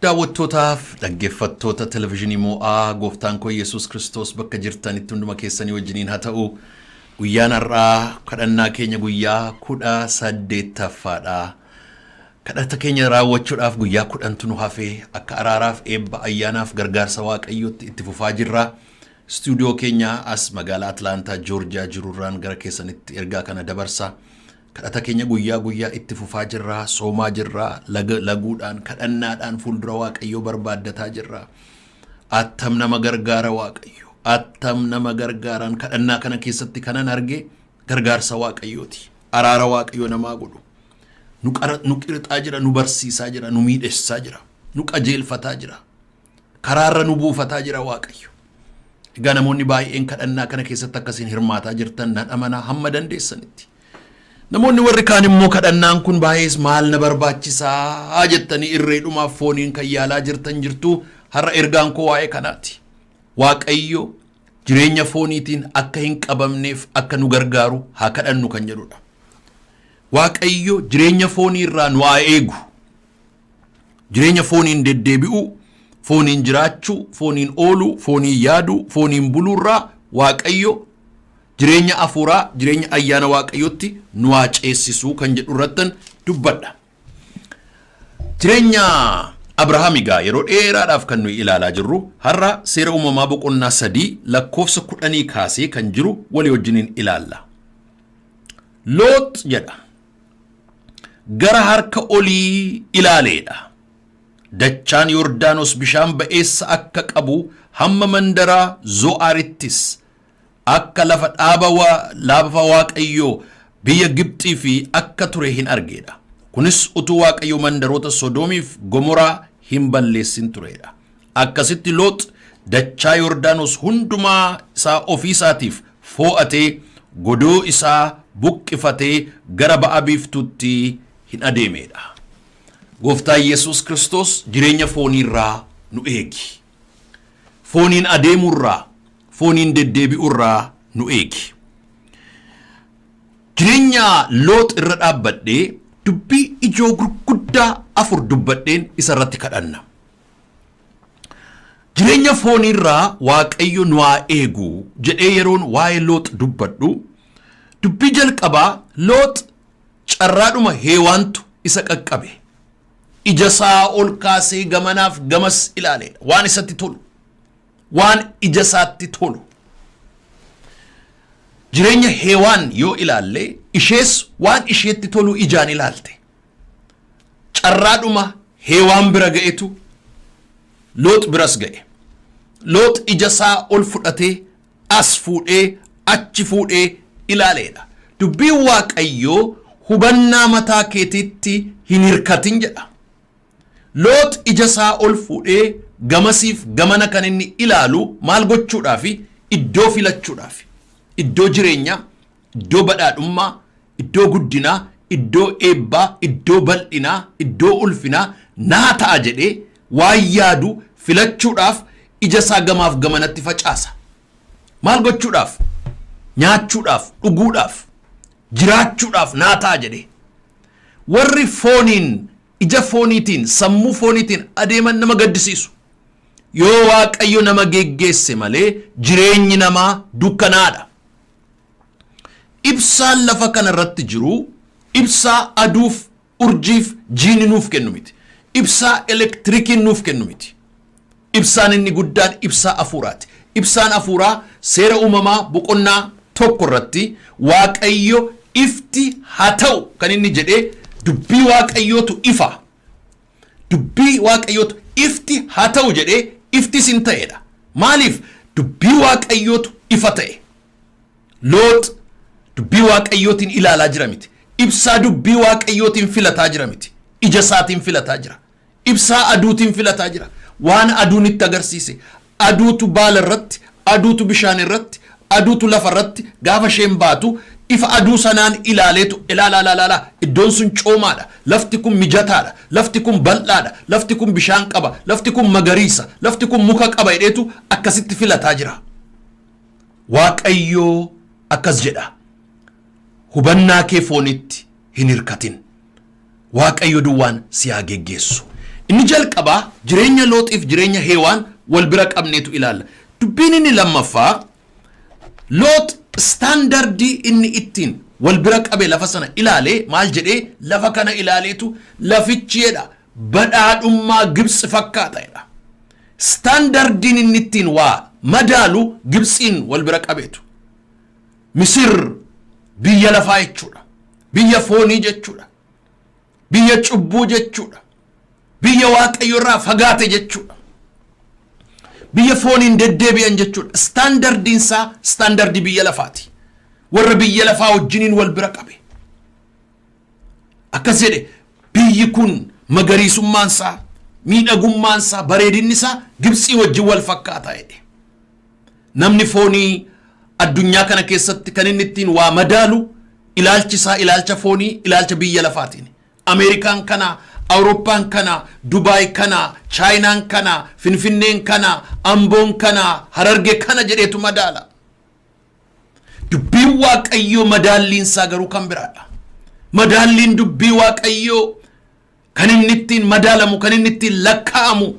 daawwattootaaf dhaggeeffattoota televezyiinii mo'aa gooftaan koo Yesuus Kiristoos bakka jirtanitti hunduma keessanii wajjiniin haa ta'u. Guyyaan har'aa kadhannaa keenya guyyaa 18ffaadha. Kadhata keenya raawwachuudhaaf guyyaa 10tu nu hafee akka araaraaf eebba ayyaanaaf gargaarsa waaqayyootti itti fufaa jirra. Stuudiyoo keenya as magaalaa Atlaantaa Joorjiyaa jirurraan gara keessanitti ergaa kana dabarsa. Kadhata keenya guyyaa itti fufaa jirra, soomaa jirra, laguudhaan kadhannaadhaan fuuldura waaqayyoo barbaaddataa jirra. Attam nama gargaara waaqayyo. Attam nama gargaaraan kadhannaa kana keessatti kanan arge gargaarsa waaqayyooti. Araara waaqayyoo namaa godhu. Nu qirixaa jira, nu barsiisaa jira, nu miidhessaa jira, nu qajeelfataa jira. Karaarra nu buufataa jira waaqayyo. Egaa namoonni baay'een kadhannaa kana keessatti akkasiin hirmaataa jirtan nan amanaa hamma dandeessanitti. Namoonni warri kaan immoo kadhannaan kun baay'ees maal na barbaachisaa jettanii irreedhumaaf fooniin kan yaalaa jirtan jirtu har'a ergaan koo waa'ee kanaati. Waaqayyo jireenya fooniitiin akka hin qabamneef akka nu gargaaru haa kadhannu kan jedhudha. Waaqayyo jireenya foonii irraa nu haa eegu. Jireenya fooniin deddeebi'u, fooniin jiraachuu, fooniin ooluu, fooniin yaaduu, fooniin buluurraa waaqayyo jireenya afuuraa, jireenya ayyaana waaqayyootti nu haa ceessisuu kan jedhu irrattan dubbadha. Jireenya Abrahaam egaa yeroo dheeraadhaaf kan nuyi ilaalaa jirru har'a seera uumamaa boqonnaa 3 lakkoofsa 10 kaasee kan jiru walii wajjiniin ilaalla. Loot jedha gara harka olii ilaaleedha. Dachaan Yordaanos bishaan ba'eessa akka qabu hamma mandaraa Zo'aarittis akka lafa dhaaba waaqayyoo biyya Gibxii fi akka ture hin argeedha. Kunis utuu waaqayyo mandaroota Sodoomiif Gomoraa hin balleessin tureedha. Akkasitti Loot dachaa Yordaanos hundumaa isaa ofiisaatiif foo'atee godoo isaa buqqifatee gara ba'a biiftuutti hin adeemeedha. Gooftaan Yesuus Kiristoos jireenya fooniirraa nu eegi. Fooniin adeemurraa, fooniin deddeebi'urraa nu eegi. Jireenya Loot irra dhaabbadhee dubbii ijoo gurguddaa 4 dubbadheen isa irratti kadhanna. Jireenya fooniirraa waaqayyo nu haa eegu jedhee yeroon waa'ee Loot dubbadhu dubbii jalqabaa Loot carraadhuma heewaantu isa qaqqabe. Ija isaa ol kaasee gamanaaf gamas ilaaleedha. Waan isatti tolu, waan ija isaatti tolu. Jireenya heewaan yoo ilaalle ishees waan isheetti tolu ijaan ilaalte. Carraadhuma heewaan bira ga'etu Loot biras ga'e. Loot ija isaa ol fudhatee as fuudhee achi fuudhee ilaaleedha. Dubbiin waaqayyoo hubannaa mataa keetiitti hin hirkatin jedha. Loot ija isaa ol fuudhee gamasiif gamana kan inni ilaalu maal gochuudhaafi iddoo filachuudhaafi. Iddoo jireenyaa, iddoo badhaadhummaa, iddoo guddinaa, iddoo eebbaa, iddoo bal'inaa, iddoo ulfinaa naa ta'a jedhee waan yaadu filachuudhaaf ija isaa gamaaf gamanatti facaasa. Maal gochuudhaaf? Nyaachuudhaaf, dhuguudhaaf, jiraachuudhaaf naa ta'a jedhee. Warri fooniin, ija fooniitiin, sammuu fooniitiin adeeman nama gaddisiisu. Yoo waaqayyo nama geggeesse malee jireenyi namaa dukkanaadha. Ibsaan lafa kana irratti jiru ibsaa aduuf, urjiif, jiini nuuf kennu miti. Ibsaa elektirikiin nuuf kennu miti. Ibsaan inni guddaan ibsaa afuuraati. Ibsaan afuuraa seera uumamaa boqonnaa 1 irratti waaqayyo ifti haa ta'u kan inni jedhee dubbii waaqayyootu ifa. Dubbii waaqayyootu ifti haa ta'u jedhee iftis hin ta'edha. Maaliif? Dubbii waaqayyootu ifa ta'e. Loot dubbii waaqayyootiin ilaalaa jira miti. Ibsaa dubbii waaqayyootiin filataa jira miti. Ija isaatiin filataa jira. Ibsaa aduutiin filataa jira. Waan aduun itti agarsiise. Aduutu baala irratti, aduutu bishaan irratti, aduutu lafa irratti gaafa isheen baatu ifa aduu sanaan ilaaleetu ilaalaa iddoon sun coomaadha. Lafti kun mijataadha. Lafti kun bal'aadha. Lafti kun bishaan qaba. Lafti kun magariisa. Lafti kun muka qaba jedheetu akkasitti filataa jira. Waaqayyoo akkas jedha. Hubannaa kee foonitti hin hirkatin. Waaqayyo duwwaan si haa geggeessu. Inni jalqabaa jireenya Looxiif jireenya Heewaan wal bira qabneetu ilaalla. Dubbiin inni lammaffaa Loot standardii inni ittiin wal bira qabe lafa sana ilaalee maal jedhee lafa kana ilaaleetu laficheedha badhaadhummaa Gibxi fakkaataedha. Standardiin inni ittiin waa madaalu Gibxiin wal bira qabeetu. Misir biyya lafaa jechuudha. Biyya foonii jechuudha. Biyya cubbuu jechuudha. Biyya Waaqayyo irraa fagaate jechuudha. Biyya fooniin deddeebi'an jechuudha. Standardiin isaa standardii biyya lafaati. Warra biyya lafaa wajjiniin wal bira qabe. Akkas jedhe biyyi kun magariisummaan isaa, miidhagummaan isaa, bareedinni isaa Gibxii wajjin wal fakkaataa jedhe. Namni foonii addunyaa kana keessatti kan inni ittiin waa madaalu ilaalchi isaa ilaalcha foonii, ilaalcha biyya lafaatiin. Ameerikaan kana, Awurooppaan kana, Dubaay kana, Chaayinaan kana, Finfinneen kana, Amboon kana, Hararge kana jedheetu madaala. Dubbiin Waaqayyoo madaalliin isaa garuu kan biraadha. Madaalliin dubbii Waaqayyoo kan inni ittiin madaalamu, kan inni ittiin lakkaa'amu,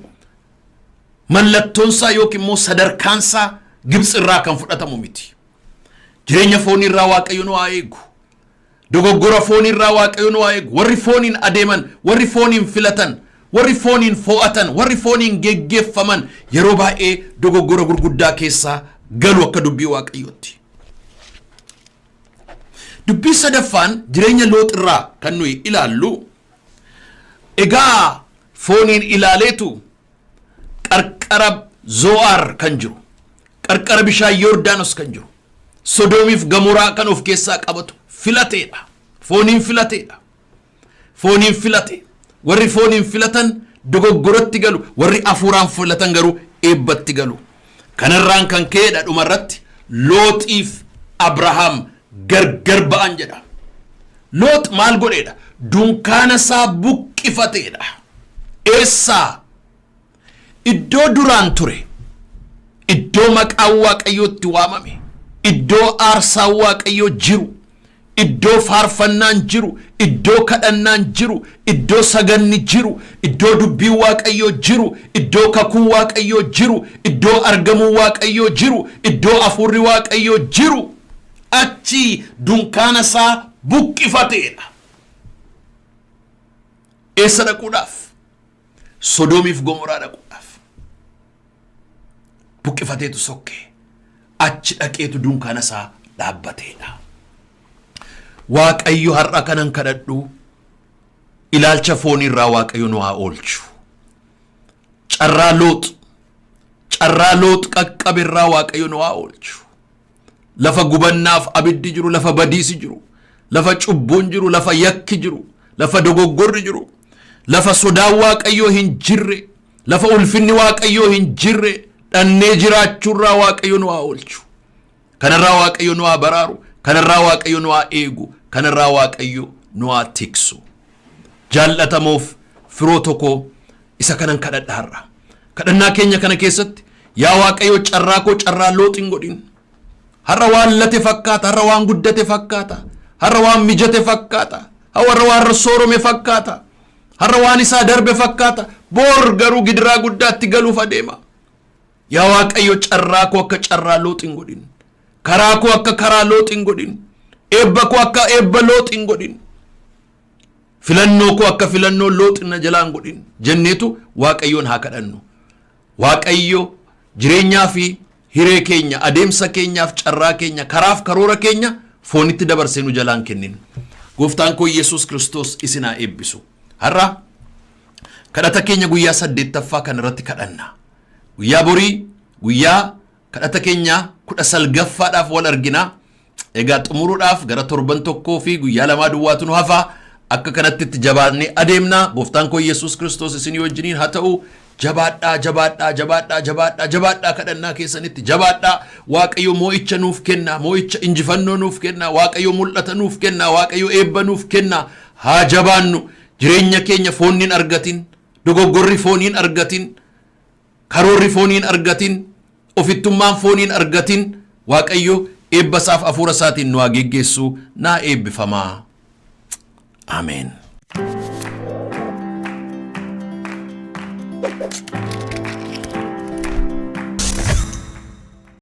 mallattoon isaa yookiin immoo sadarkaan isaa Gibxi irraa kan fudhatamu miti. Jireenya foonii irraa Waaqayyo nu haa eegu. Dogoggora foonii irraa Waaqayyo nu haa eegu. Warri fooniin adeeman, warri fooniin filatan, warri fooniin fo'atan, warri fooniin geggeeffaman yeroo baay'ee dogoggora gurguddaa keessaa galu akka dubbii Waaqayyootti. Dubbii sadaffaan jireenya Loox irraa kan nuyi ilaallu egaa fooniin ilaaleetu qarqara Zo'aar kan jiru, qarqara bishaan Yordaanos kan jiru, Sodoomiif Gamoraa kan of keessaa qabatu filateedha. Fooniin filateedha. Fooniin filate. Warri fooniin filatan dogoggoratti galu, warri afuuraan filatan garuu eebbatti galu. Kanarraan kan ka'eedha dhumarratti Looxiif Abrahaam gargar ba'an jedha. Loox maal godheedha? Dunkaana isaa buqqifateedha. Eessaa? Iddoo duraan ture. Iddoo maqaan Waaqayyootti waamame. Iddoo aarsaan Waaqayyoo jiru. Iddoo faarfannaan jiru. Iddoo kadhannaan jiru. Iddoo saganni jiru. Iddoo dubbiin Waaqayyoo jiru. Iddoo kakuun Waaqayyoo jiru. Iddoo argamuun Waaqayyoo jiru. Iddoo afuurri Waaqayyoo jiru. Achi dunkaana isaa buqqifateedha. Eessa dhaquudhaaf? Sodoomiif Gomoraa dhaquudhaaf. Buqqifateetu sokkee. Achi dhaqeetu dunkaana isaa dhaabbateedha. Waaqayyo har'a kanan kadhadhu ilaalcha foonii irraa Waaqayyo nu haa oolchu. Carraa Loox qaqqabe irraa Waaqayyo nu haa oolchu. Lafa gubannaaf abiddi jiru, lafa badiisi jiru, lafa cubbuun jiru, lafa yakki jiru, lafa dogoggorri jiru, lafa sodaan Waaqayyoo hin jirre, lafa ulfinni Waaqayyoo hin jirre dhannee jiraachuurraa Waaqayyo nu haa oolchu. Kanarraa Waaqayyo nu haa baraaru. Kanarraa Waaqayyo nu haa eegu. Kanarraa Waaqayyo nu haa tiksu. Jaallatamoof firoo tokko isa kanan kadhadha har'a. Kadhannaa keenya kana keessatti yaa Waaqayyo carraa koo carraa Loox hin godhin. Har'a waan late fakkaata, har'a waan guddate fakkaata, har'a waan mijate fakkaata, har'a waan soorome fakkaata, har'a waan isaa darbe fakkaata. Boor garuu gidiraa guddaatti galuuf adeema. Yaa Waaqayyo carraa koo akka carraa Loox hin godhin. Karaa koo akka karaa Loox hin godhin. Eebba koo akka eebba Loox hin godhin. Filannoo koo akka filannoo Loox na jalaa hin godhin. Jenneetu Waaqayyoon haa kadhannu. Waaqayyo jireenyaa fi hiree keenya, adeemsa keenyaaf carraa keenya, karaaf karoora keenya foonitti dabarsee nu jalaan kennin. Gooftaan koo Yesuus Kiristoos isin haa eebbisu. Har'a kadhata keenya guyyaa 8ffaa kan irratti kadhanna. Guyyaa borii, guyyaa kadhata keenya 19ffaadhaaf wal argina. Egaa xumuruudhaaf gara torban tokkoo fi guyyaa 2 duwwaatu nu hafa. Akka kanatti itti jabaannee adeemna. Gooftaan koo Yesuus Kiristoos isin wajjiniin haa ta'u. Jabaadhaa kadhannaa keessanitti jabaadhaa. Waaqayyo moo'icha nuuf kenna, moo'icha injifannoo nuuf kenna, Waaqayyo mul'ata nuuf kenna, Waaqayyo eebba nuuf kenna. Haa jabaannu. Jireenya keenya fooniin argatin, dogoggorri fooniin argatin, karoorri fooniin argatin, ofittummaan fooniin argatin. Waaqayyo eebba isaaf hafuura isaatiin nu haa geggeessu. Naa eebbifamaa. Ameen.